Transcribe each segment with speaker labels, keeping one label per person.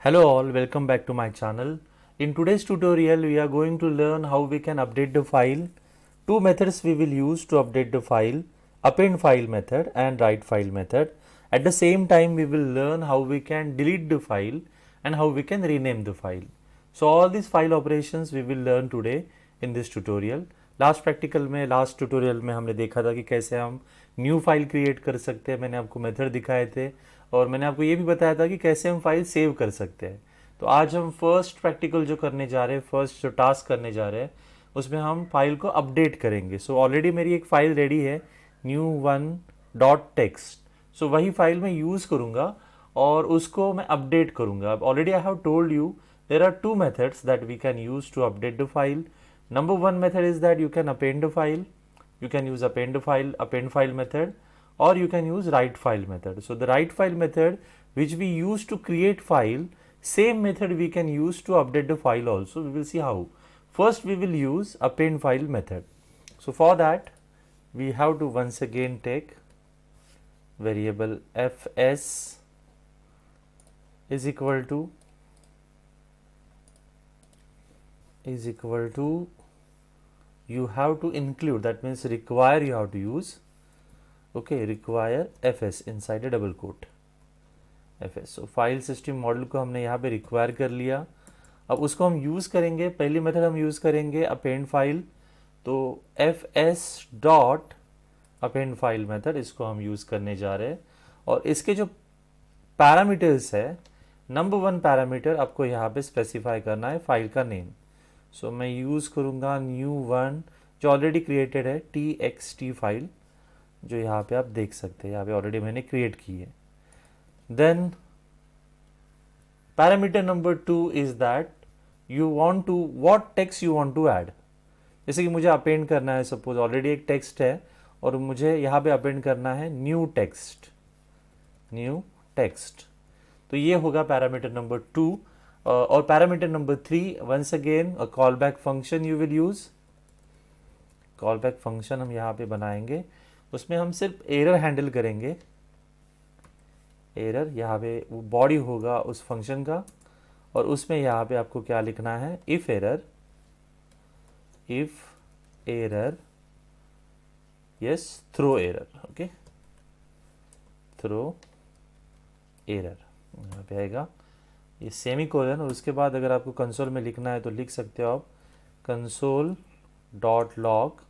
Speaker 1: Hello all, welcome back to my channel. In today's tutorial, we are going to learn how we can update the file. Two methods we will use to update the file, append file method and write file method. At the same time, we will learn how we can delete the file and how we can rename the file. So all these file operations we will learn today in this tutorial. Last tutorial में हमने देखा था कि कैसे हम new file create कर सकते हैं। मैंने आपको मेथड दिखाए थे और मैंने आपको ये भी बताया था कि कैसे हम फाइल सेव कर सकते हैं। तो आज हम फर्स्ट प्रैक्टिकल जो करने जा रहे हैं, फर्स्ट जो टास्क करने जा रहे हैं, उसमें हम फाइल को अपडेट करेंगे। सो ऑलरेडी मेरी एक फाइल रेडी है, new1.txt। सो वही फाइल मैं यूज़ करूँगा और उसको मैं अपडेट करूँगा। Already I have told you there are two methods that we can use to update the file. Number one method is that you can append a file. You can use append file method, or you can use write file method. So the write file method which we use to create file, same method we can use to update the file also. We will see how. First we will use append file method. So for that we have to once again take variable fs is equal to you have to include, that means require, you have to use, okay, require fs inside a double quote fs. So file system model को हमने यहाँ पे require कर लिया। अब उसको हम use करेंगे, पहली मेथड हम यूज़ करेंगे अपेंड फाइल। तो fs dot append file method, इसको हम यूज़ करने जा रहे हैं। और इसके जो पैरामीटर्स है, नंबर वन पैरामीटर आपको यहाँ पे स्पेसिफाई करना है फाइल का नेम। सो मैं यूज़ करूँगा new1 जो ऑलरेडी क्रिएटेड है, txt फाइल, जो यहाँ पे आप देख सकते हैं, यहाँ पे ऑलरेडी मैंने क्रिएट की है। Then parameter number 2 is that you want to, what text you want to add. जैसे कि मुझे अपेंड करना है, सपोज ऑलरेडी एक टेक्स्ट है और मुझे यहाँ पे अपेंड करना है न्यू टेक्स्ट। तो ये होगा पैरामीटर नंबर 2। और parameter number 3, once again a call back function you will use. Call back function हम यहाँ पे बनाएंगे, उसमें हम सिर्फ एरर हैंडल करेंगे। एरर यहाँ पे वो बॉडी होगा उस फंक्शन का, और उसमें यहाँ पे आपको क्या लिखना है, if error yes throw error, okay, throw error यहाँ पे आएगा ये सेमी कोलन। और उसके बाद अगर आपको कंसोल में लिखना है तो लिख सकते हो आप console dot log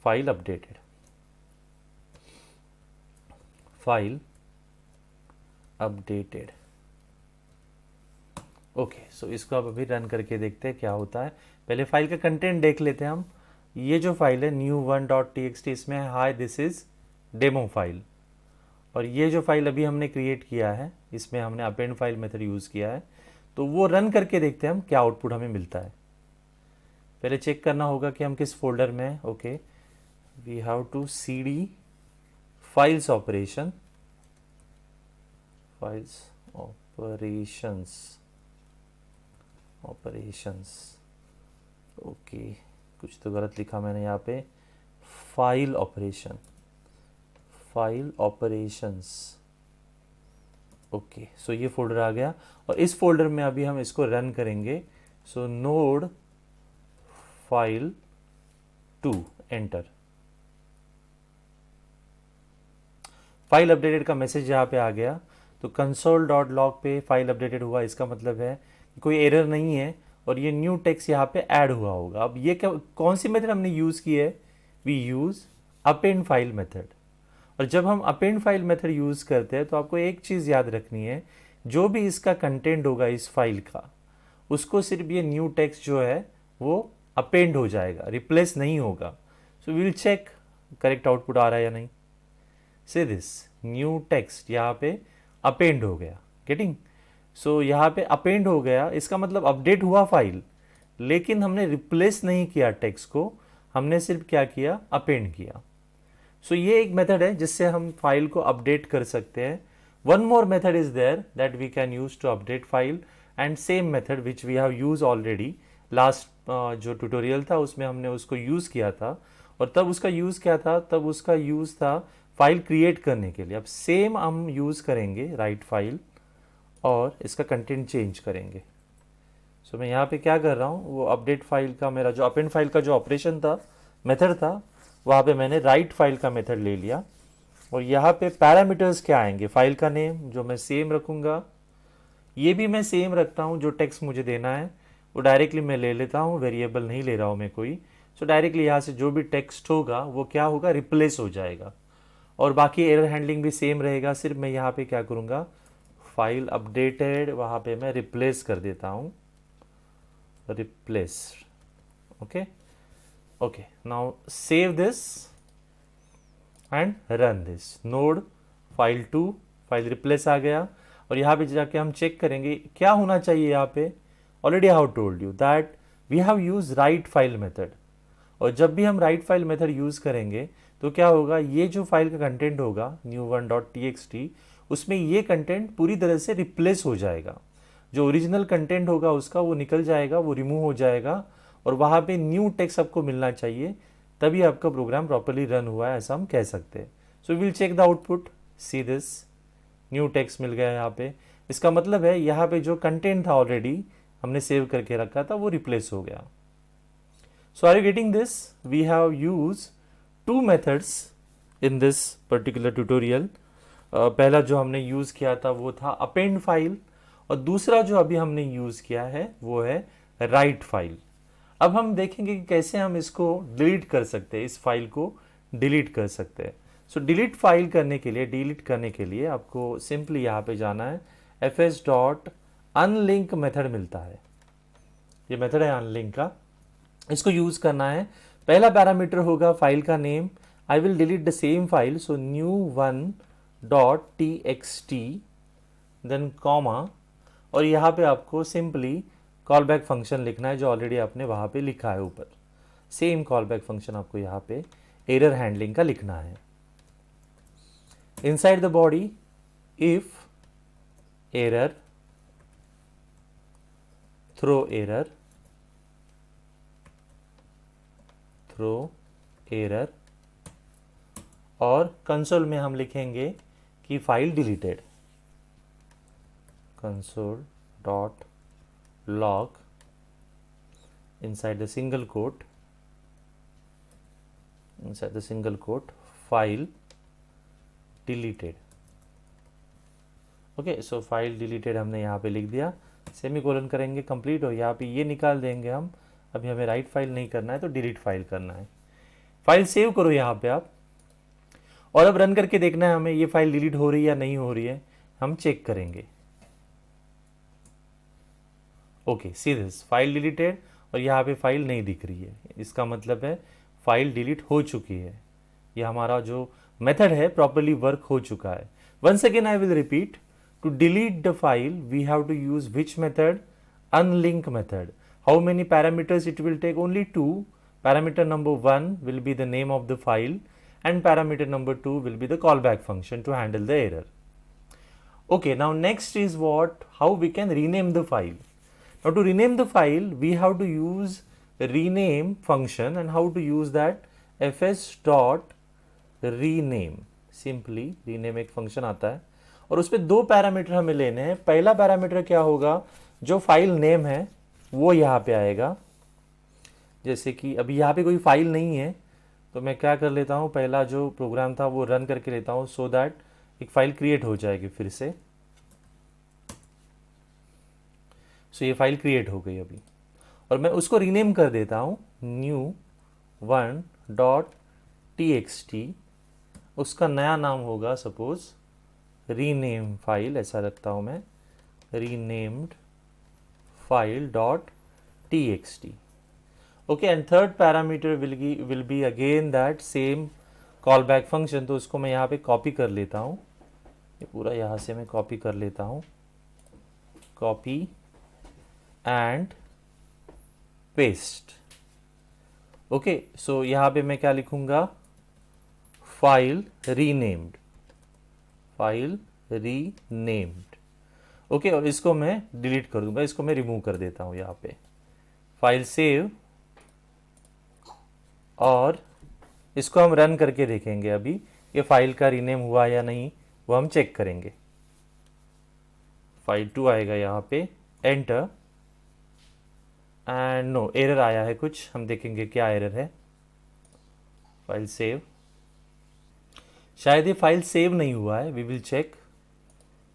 Speaker 1: file updated, okay. So इसको आप अभी रन करके देखते हैं क्या होता है। पहले फाइल का कंटेंट देख लेते हैं हम। ये जो फाइल है new1.txt, इसमें hi this is demo file. और ये जो फाइल अभी हमने क्रिएट किया है, इसमें हमने अपेंड फाइल मेथड यूज़ किया है। तो वो रन करके देखते हैं हम क्या आउटपुट हमें मिलता है। पहले चेक करना होगा कि हम किस फोल्डर में हैं। Okay, we have to cd files operations okay, कुछ तो गलत लिखा मैंने यहाँ पे, फाइल ऑपरेशंस ओके। सो ये फोल्डर आ गया और इस फोल्डर में अभी हम इसको रन करेंगे। So node file 2 enter. File updated का मैसेज यहाँ पे आ गया। तो कंसोल डॉट लॉग पे फाइल अपडेटेड हुआ, इसका मतलब है कि कोई एरर नहीं है और ये न्यू टेक्स्ट यहाँ पे ऐड हुआ होगा। अब ये कौन सी मेथड हमने यूज़ की है, वी यूज़ अपेंड फाइल मेथड। और जब हम अपेंड फाइल मेथड यूज़ करते हैं तो आपको एक चीज़ याद रखनी है, जो भी इसका कंटेंट होगा इस फाइल का, उसको सिर्फ ये न्यू टेक्स्ट जो है वो अपेंड हो जाएगा, रिप्लेस नहीं होगा। So we will check correct output आ रहा है या नहीं। से दिस न्यू टेक्स्ट यहाँ पे अपेंड हो गया, गेटिंग। सो यहाँ पे अपेंड हो गया, इसका मतलब अपडेट हुआ फाइल, लेकिन हमने रिप्लेस नहीं किया टेक्स्ट को, हमने सिर्फ क्या किया, अपेंड किया। सो ये एक मेथड है जिससे हम फाइल को अपडेट कर सकते हैं। One more method is there that we can use to update file, and same method which we have use already last जो ट्यूटोरियल था उसमें हमने उसको यूज़ किया था। और तब उसका यूज़ क्या था, तब उसका यूज़ था फाइल क्रिएट करने के लिए। अब सेम हम यूज़ करेंगे राइट फाइल और इसका कंटेंट चेंज करेंगे। सो मैं यहाँ पे क्या कर रहा हूँ, वो अपडेट फाइल का मेरा जो अपेंड फाइल का जो ऑपरेशन था, मेथड था, वहाँ पे मैंने राइट फाइल का मेथड ले लिया। और यहाँ पे पैरामीटर्स क्या आएंगे, फाइल का नेम जो मैं सेम रखूँगा, ये भी मैं सेम रखता हूँ। जो टेक्स्ट मुझे देना है वो डायरेक्टली मैं ले लेता हूँ, वेरिएबल नहीं ले रहा हूँ मैं कोई। सो डायरेक्टली यहाँ से जो भी टेक्स्ट होगा वो क्या होगा, रिप्लेस हो जाएगा। और बाकी एरर हैंडलिंग भी सेम रहेगा, सिर्फ मैं यहाँ पे क्या करूँगा, फाइल अपडेटेड वहाँ पे मैं रिप्लेस कर देता हूँ, replace. Okay okay, now save this and run this. Node file 2 file replace आ गया। और यहाँ पे जाके हम चेक करेंगे क्या होना चाहिए यहाँ पे। Already I have told you that we have use write file method. और जब भी हम राइट फाइल मेथड यूज करेंगे तो क्या होगा, ये जो फाइल का कंटेंट होगा new1.txt, उसमें ये कंटेंट पूरी तरह से रिप्लेस हो जाएगा। जो ओरिजिनल कंटेंट होगा उसका वो निकल जाएगा, वो रिमूव हो जाएगा, और वहाँ पे न्यू टेक्स्ट आपको मिलना चाहिए, तभी आपका प्रोग्राम प्रॉपरली रन हुआ है, ऐसा हम कह सकते हैं। So will check the output, see this, new text मिल गया यहाँ पे। इसका मतलब है यहाँ पे जो कंटेंट था ऑलरेडी हमने सेव करके रखा था वो रिप्लेस हो गया। So are you getting this? We have use two methods in this particular tutorial. पहला जो हमने यूज किया था वो था अपेंड फाइल, और दूसरा जो अभी हमने यूज किया है वो है राइट फाइल। अब हम देखेंगे कि कैसे हम इसको डिलीट कर सकते हैं, इस फाइल को डिलीट कर सकते हैं। सो डिलीट फाइल करने के लिए, डिलीट करने के लिए आपको सिंपली यहाँ पे जाना है, fs.unlink मेथड मिलता है, ये मेथड है अनलिंक का, इसको यूज करना है। पहला पैरामीटर होगा फाइल का name, I will delete the same file, so new1.txt then comma, और यहाँ पे आपको सिंपली कॉल बैक फंक्शन लिखना है जो ऑलरेडी आपने वहाँ पे लिखा है ऊपर। सेम कॉल बैक फंक्शन आपको यहाँ पे एरर हैंडलिंग का लिखना है। Inside the body if error throw error, और कंसोल में हम लिखेंगे कि file deleted, console.log inside the single quote file deleted। Okay, so file deleted हमने यहाँ पे लिख दिया, सेमीकोलन करेंगे, कंप्लीट हो, यहाँ पे ये निकाल देंगे हम। अभी हमें राइट फाइल नहीं करना है तो डिलीट फाइल करना है। फाइल सेव करो यहाँ पे आप, और अब रन करके देखना है हमें ये फाइल डिलीट हो रही है या नहीं हो रही है, हम चेक करेंगे। Okay, see this, file deleted, और यहाँ पे फाइल नहीं दिख रही है, इसका मतलब है फाइल डिलीट हो चुकी है। ये हमारा जो मेथड है प्रॉपरली वर्क हो चुका है। Once again I will repeat, to delete the file we have to use which method, unlink method. How many parameters it will take? Only 2। Parameter number 1 will be the name of the file and parameter number 2 will be the callback function to handle the error. Okay, now next is how we can rename the file. Now to rename the file we have to use rename function, and how to use that, fs.rename, simply rename एक function आता है और उस पर 2 parameter हमें लेने हैं। पहला पैरामीटर क्या होगा, जो फाइल नेम है वो यहाँ पे आएगा। जैसे कि अभी यहाँ पे कोई फाइल नहीं है तो मैं क्या कर लेता हूँ, पहला जो प्रोग्राम था वो रन करके लेता हूँ, सो दैट एक फाइल क्रिएट हो जाएगी फिर से। सो ये फाइल क्रिएट हो गई अभी, और मैं उसको रीनेम कर देता हूँ new1.txt। उसका नया नाम होगा सपोज रीनेम फाइल, ऐसा रखता हूँ मैं, renamed file dot txt। Okay, and third parameter will be again that same call back function. तो उसको मैं यहाँ पे कॉपी कर लेता हूँ, ये पूरा यहाँ से मैं कॉपी कर लेता हूँ, कॉपी एंड पेस्ट। ओके, सो यहाँ पे मैं क्या लिखूंगा, file renamed, file renamed. Okay, और इसको मैं डिलीट कर दूंगा, इसको मैं रिमूव कर देता हूँ यहाँ पे। फाइल सेव, और इसको हम रन करके देखेंगे अभी ये फाइल का रीनेम हुआ या नहीं, वो हम चेक करेंगे। फाइल 2 आएगा यहाँ पे, एंटर, एंड नो एरर आया है कुछ, हम देखेंगे क्या एरर है। फाइल सेव, शायद ये फाइल सेव नहीं हुआ है, वी विल चेक।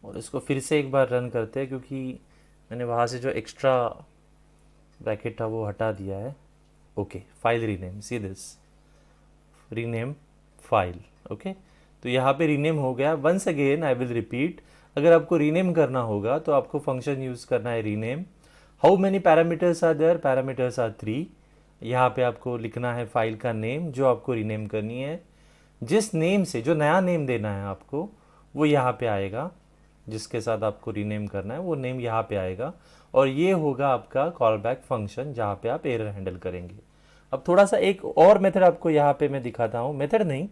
Speaker 1: और इसको फिर से एक बार रन करते हैं क्योंकि मैंने वहाँ से जो एक्स्ट्रा ब्रैकेट था वो हटा दिया है। Okay, file rename, see this, rename file. Okay, तो यहाँ पे रीनेम हो गया। Once again I will repeat, अगर आपको रीनेम करना होगा तो आपको फंक्शन यूज़ करना है rename. How many parameters are there, parameters are 3। यहाँ पे आपको लिखना है फाइल का नेम जो आपको रीनेम करनी है। जिस नेम से, जो नया नेम देना है आपको, वो यहाँ पे आएगा। जिसके साथ आपको रीनेम करना है वो नेम यहाँ पे आएगा, और ये होगा आपका कॉल बैक फंक्शन जहाँ पे आप एरर हैंडल करेंगे। अब थोड़ा सा एक और मेथड आपको यहाँ पे मैं दिखाता हूँ, मेथड नहीं,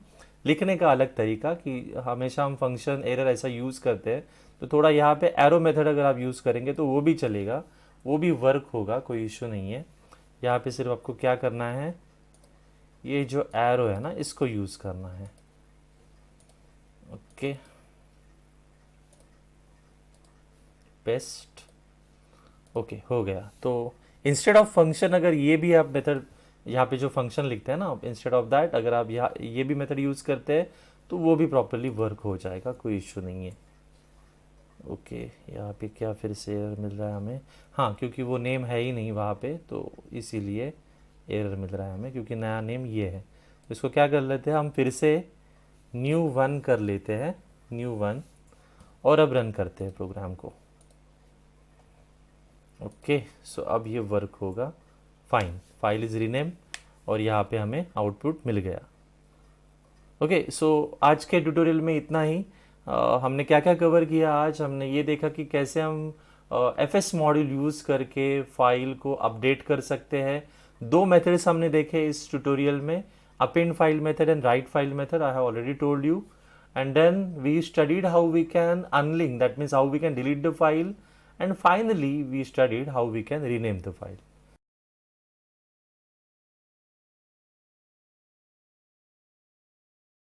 Speaker 1: लिखने का अलग तरीका, कि हमेशा हम फंक्शन एरर ऐसा यूज़ करते हैं, तो थोड़ा यहाँ पे एरो मेथड अगर आप यूज़ करेंगे तो वो भी चलेगा, वो भी वर्क होगा, कोई इशू नहीं है। यहाँ पे सिर्फ आपको क्या करना है, ये जो एरो है ना इसको यूज़ करना है। ओके, पेस्ट, ओके हो गया। तो इंस्टेड ऑफ फंक्शन अगर ये भी आप मेथड यहाँ पे जो फंक्शन लिखते हैं ना, इंस्टेड ऑफ दैट अगर आप यहाँ ये भी मेथड यूज़ करते हैं तो वो भी प्रॉपरली वर्क हो जाएगा, कोई इशू नहीं है। ओके, यहाँ पे क्या फिर से एरर मिल रहा है हमें, हाँ क्योंकि वो नेम है ही नहीं वहाँ पे, तो इसीलिए एरर मिल रहा है हमें, क्योंकि नया नेम ये है। तो इसको क्या कर लेते हैं हम, फिर से न्यू वन कर लेते हैं, न्यू वन, और अब रन करते हैं प्रोग्राम को। ओके, सो अब ये वर्क होगा, फाइन, फाइल इज़ रीनेम, और यहाँ पे हमें आउटपुट मिल गया। ओके, सो आज के ट्यूटोरियल में इतना ही। हमने क्या क्या कवर किया आज, हमने ये देखा कि कैसे हम एफ मॉड्यूल यूज़ करके फाइल को अपडेट कर सकते हैं। दो मेथड्स हमने देखे इस ट्यूटोरियल में, append file method and right file method, I have already told you. And then we studied how we can unlink, that means how we can delete the file, and finally we studied how we can rename the file.